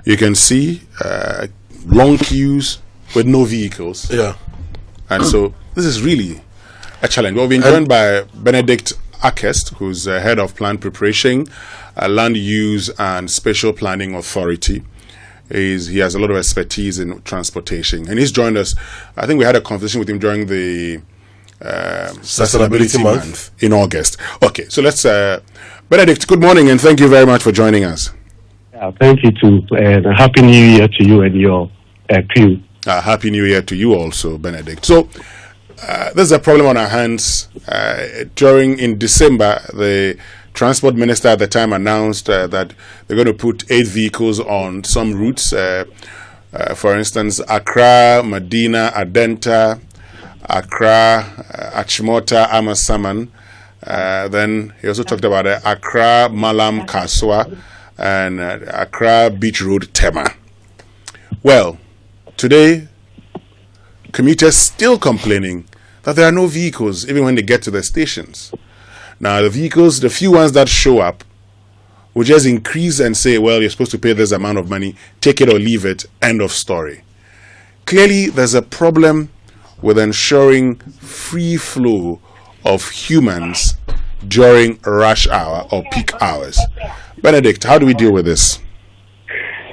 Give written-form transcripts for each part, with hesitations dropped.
you can see long queues with no vehicles. Yeah. And so this is really a challenge. Well, we've been joined by Benedict Akest, who's head of plant preparation, land use and Spatial Planning Authority. He has a lot of expertise in transportation, and he's joined us. I think we had a conversation with him during the Sustainability Month in August. Okay, so let's Benedict, good morning, and thank you very much for joining us. Thank you too, and Happy New Year to you and your crew. Happy New Year to you also, Benedict. So there's a problem on our hands. In December, the Transport Minister at the time announced that they're going to put 8 vehicles on some routes. For instance, Accra, Medina, Adenta, Accra, Achimota, Amasaman. Then he also talked about Accra, Malam, Kaswa, and Accra Beach Road, Tema. Well, today, commuters still complaining that there are no vehicles even when they get to the stations. Now, the vehicles, the few ones that show up, will just increase and say, well, you're supposed to pay this amount of money, take it or leave it, end of story. Clearly, there's a problem with ensuring free flow of humans during rush hour or peak hours. Benedict, how do we deal with this?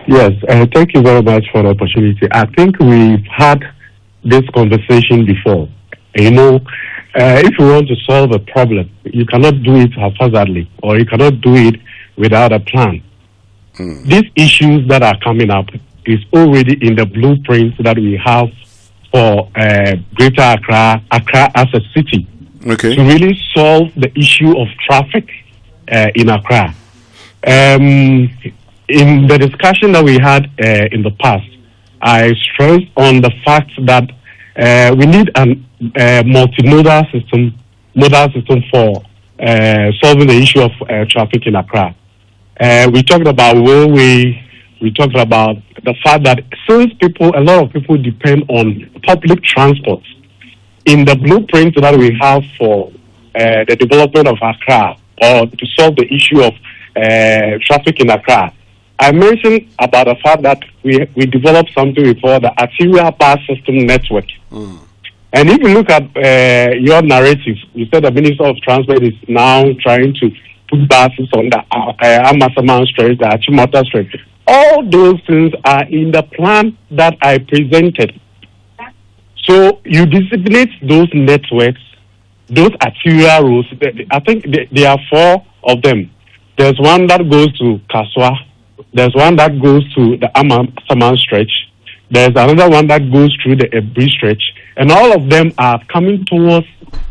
Yes, thank you very much for the opportunity. I think we've had this conversation before. If you want to solve a problem, you cannot do it haphazardly, or you cannot do it without a plan. These issues that are coming up is already in the blueprints that we have for Greater Accra as a city. Okay. To really solve the issue of traffic in Accra. In the discussion that we had in the past, I stressed on the fact that we need a multimodal system for solving the issue of traffic in Accra. We talked about railway. We talked about the fact that since a lot of people depend on public transport, in the blueprint that we have for the development of Accra, or to solve the issue of traffic in Accra, I mentioned about the fact that we developed something we call the arterial bus system network. And if you look at your narrative, you said the Minister of Transport is now trying to put buses on the Amasaman Stretch, the Achimota Stretch. All those things are in the plan that I presented. So you designate those networks, those arterial routes. I think there are 4 of them. There's one that goes to Kaswa. There's one that goes to the Amasaman Stretch. There's another one that goes through the Ebri Stretch. And all of them are coming towards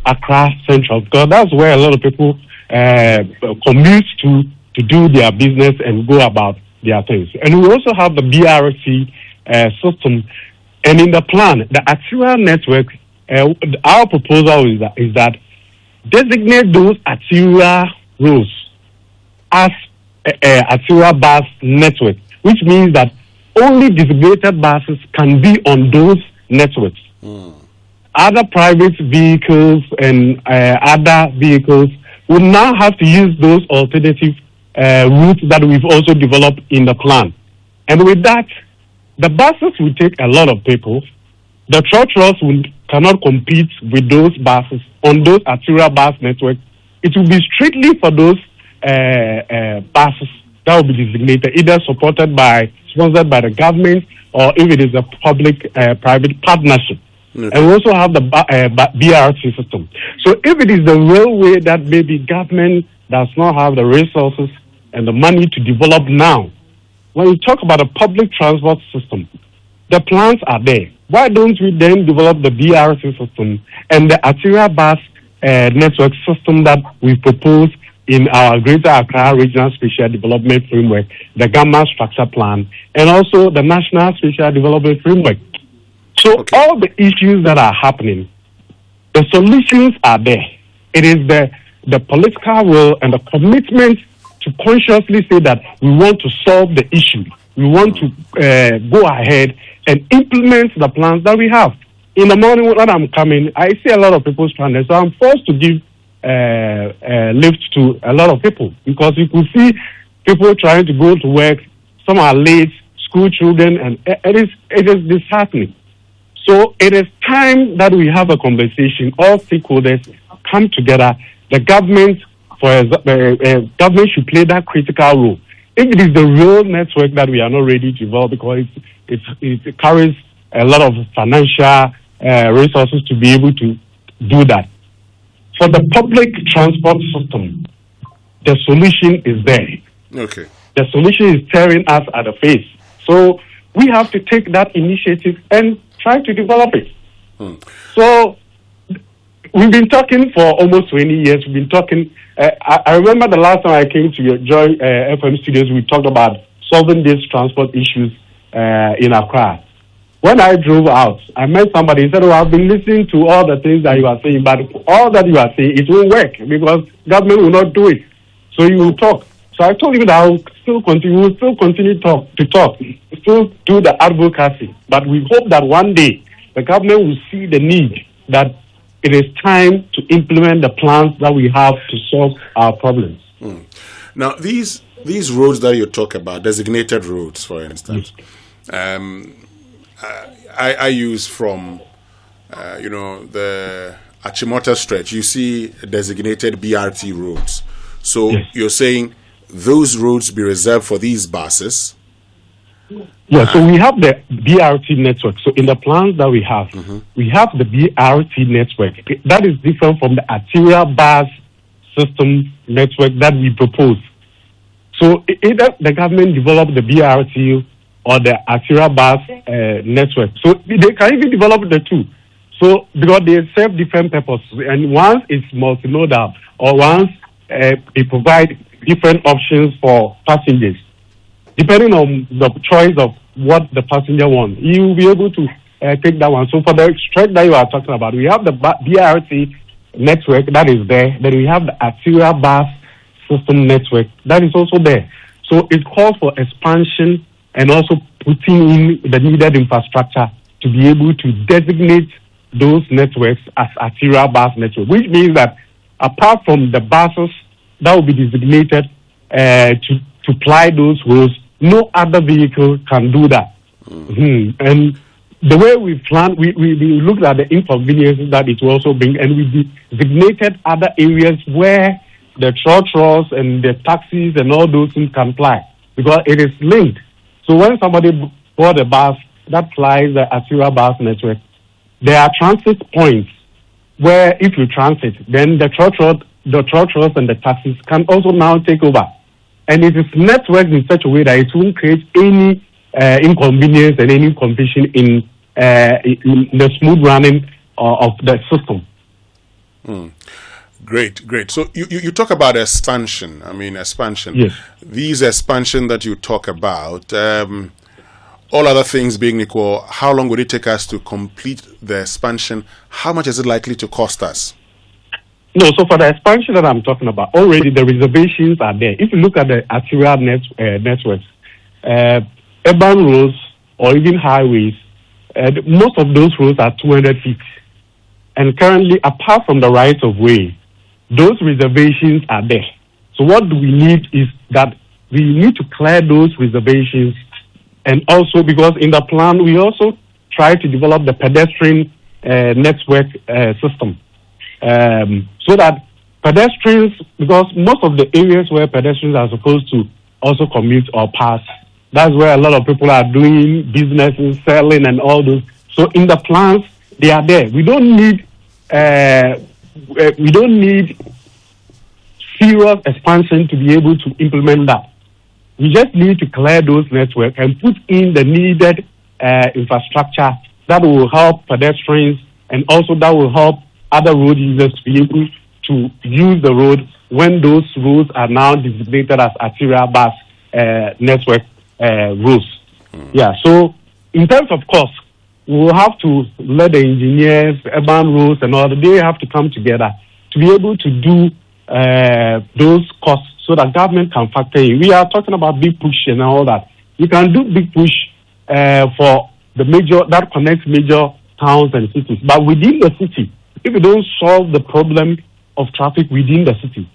Accra Central, because that's where a lot of people commute to do their business and go about their things. And we also have the BRT system. And in the plan, the arterial network, our proposal is that designate those arterial routes as arterial bus network, which means that only designated buses can be on those networks. Other private vehicles and other vehicles would now have to use those alternative routes that we've also developed in the plan. And with that, the buses will take a lot of people. The trotros cannot compete with those buses on those arterial bus networks. It will be strictly for those buses that will be designated, either sponsored by the government, or if it is a public-private partnership. And we also have the BRT system. So if it is the railway that maybe government does not have the resources and the money to develop now, when you talk about a public transport system, the plans are there. Why don't we then develop the BRT system and the arterial bus network system that we propose in our Greater Accra Regional Spatial Development Framework, the Gamma Structure Plan, and also the National Spatial Development Framework? So all the issues that are happening, the solutions are there. It is the political will and the commitment to consciously say that we want to solve the issue. We want to go ahead and implement the plans that we have. In the morning when I'm coming, I see a lot of people stranded, so I'm forced to give lift to a lot of people, because you could see people trying to go to work. Some are late, school children, and it is disheartening. So it is time that we have a conversation. All stakeholders come together. The government, government should play that critical role. If it is the real network that we are not ready to develop, because it carries a lot of financial resources to be able to do that. For the public transport system, the solution is there. Okay. The solution is staring us at the face. So we have to take that initiative and try to develop it. So we've been talking for almost 20 years. We've been talking. I remember the last time I came to your Joy FM studios, we talked about solving these transport issues in Accra. When I drove out, I met somebody. He said, "Oh, I've been listening to all the things that you are saying, but all that you are saying, it won't work because government will not do it. So you will talk." So I told him that I will still continue to talk, still do the advocacy. But we hope that one day the government will see the need that it is time to implement the plans that we have to solve our problems. Now, these roads that you talk about, designated roads, for instance, I use from, the Achimota stretch. You see designated BRT roads. So you're saying those roads be reserved for these buses? Yeah, so we have the BRT network. So in the plans that we have the BRT network. That is different from the arterial bus system network that we propose. So either the government develop the BRT or the arterial bus network. So they can even develop the two. So because they serve different purposes, and once it's multimodal, or once they provide different options for passengers, depending on the choice of what the passenger wants, you will be able to take that one. So for the stretch that you are talking about, we have the BRT network that is there. Then we have the arterial bus system network that is also there. So it calls for expansion and also putting in the needed infrastructure to be able to designate those networks as arterial bus network, which means that apart from the buses that will be designated to ply those roads, no other vehicle can do that. And the way we planned, we looked at the inconveniences that it will also bring, and we designated other areas where the trotros and the taxis and all those things can fly, because it is linked. So when somebody board a bus that flies the arterial bus network, there are transit points where if you transit, then the trotros and the taxis can also now take over. And it is networked in such a way that it won't create any inconvenience and any confusion in the smooth running of the system. Great. So you talk about expansion. Yes. These expansion that you talk about, all other things being equal, how long would it take us to complete the expansion? How much is it likely to cost us? No, so for the expansion that I'm talking about, already the reservations are there. If you look at the arterial networks, urban roads or even highways, most of those roads are 200 feet. And currently, apart from the rights of way, those reservations are there. So what do we need is that we need to clear those reservations. And also, because in the plan, we also try to develop the pedestrian network system. So that pedestrians, because most of the areas where pedestrians are supposed to also commute or pass, that's where a lot of people are doing businesses, selling and all those. So in the plans, they are there. We don't need serious expansion to be able to implement that. We just need to clear those networks and put in the needed infrastructure that will help pedestrians, and also that will help other road users to be able to use the road when those roads are now designated as arterial bus network roads. Yeah, so in terms of cost, we will have to let the engineers, urban roads and all that, they have to come together to be able to do those costs so that government can factor in. We are talking about big push and all that. You can do big push for the major, that connects major towns and cities. But within the city, if we don't solve the problem of traffic within the city,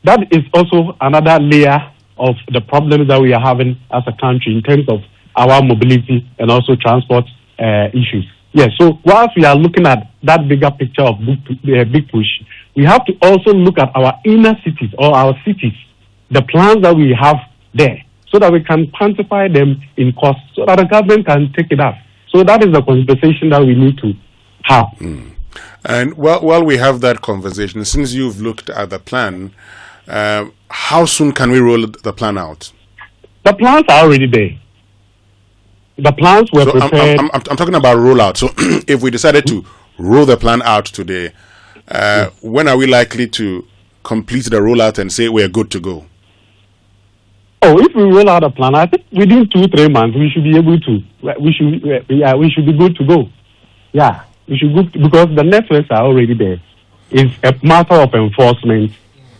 that is also another layer of the problems that we are having as a country in terms of our mobility and also transport issues. Yes, so whilst we are looking at that bigger picture of big push, we have to also look at our inner cities or our cities, the plans that we have there, so that we can quantify them in cost, so that the government can take it up. So that is the conversation that we need to have. And while we have that conversation, since you've looked at the plan, how soon can we roll the plan out? The plans are already there. The plans were prepared. I'm talking about rollout. So if we decided to roll the plan out today, when are we likely to complete the rollout and say we're good to go? Oh, if we roll out a plan, I think within 2-3 months we should be able to. We should be good to go. Yeah, we should go because the networks are already there. It's a matter of enforcement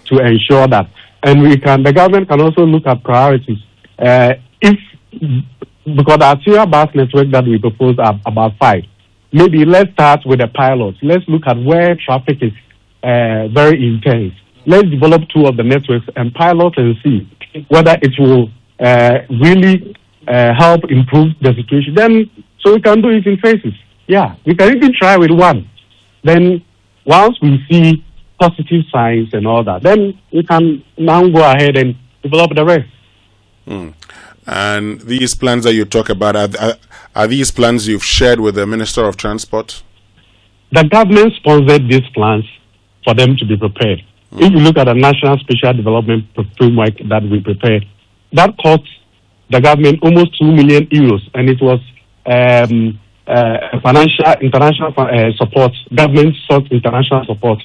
to ensure that, and the government can also look at priorities. Because our serial bus network that we propose are about 5. Maybe let's start with a pilot. Let's look at where traffic is very intense. Let's develop 2 of the networks and pilot and see whether it will really help improve the situation. Then, so we can do it in phases. Yeah, we can even try with 1. Then, once we see positive signs and all that, then we can now go ahead and develop the rest. And these plans that you talk about, are these plans you've shared with the Minister of Transport? The government sponsored these plans for them to be prepared. If you look at the National Spatial Development Framework that we prepared, that cost the government almost 2 million euros, and it was international support, government sought international support.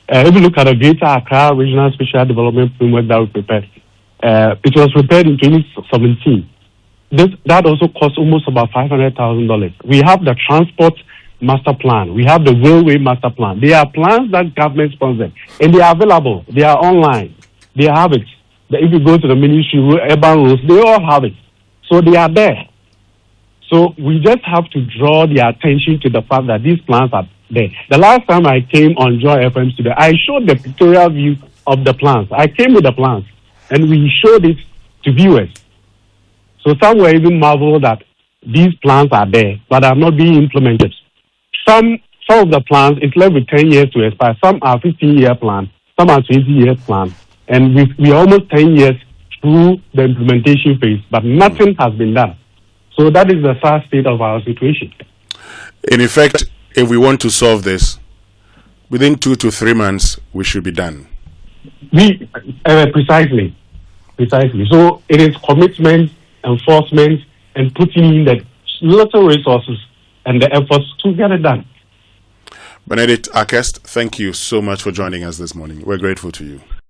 If you look at the Greater Accra Regional Spatial Development Framework that we prepared, it was prepared in 2017. That also cost almost about $500,000. We have the transport master plan. We have the railway master plan. They are plans that government sponsored, and they are available. They are online. They have it. If you go to the ministry, urban roads, they all have it. So they are there. So we just have to draw the attention to the fact that these plans are there. The last time I came on Joy FM Studio, I showed the pictorial view of the plans. I came with the plans, and we showed it to viewers. So some were even marveled that these plans are there, but are not being implemented. Some of the plans, it's left with 10 years to expire. Some are 15-year plans, some are 20-year plans. And we are almost 10 years through the implementation phase, but nothing has been done. So that is the sad state of our situation. In effect, if we want to solve this, within 2 to 3 months, we should be done. Precisely. So it is commitment, enforcement, and putting in the little resources and the efforts to get it done. Benedict Akest, thank you so much for joining us this morning. We're grateful to you.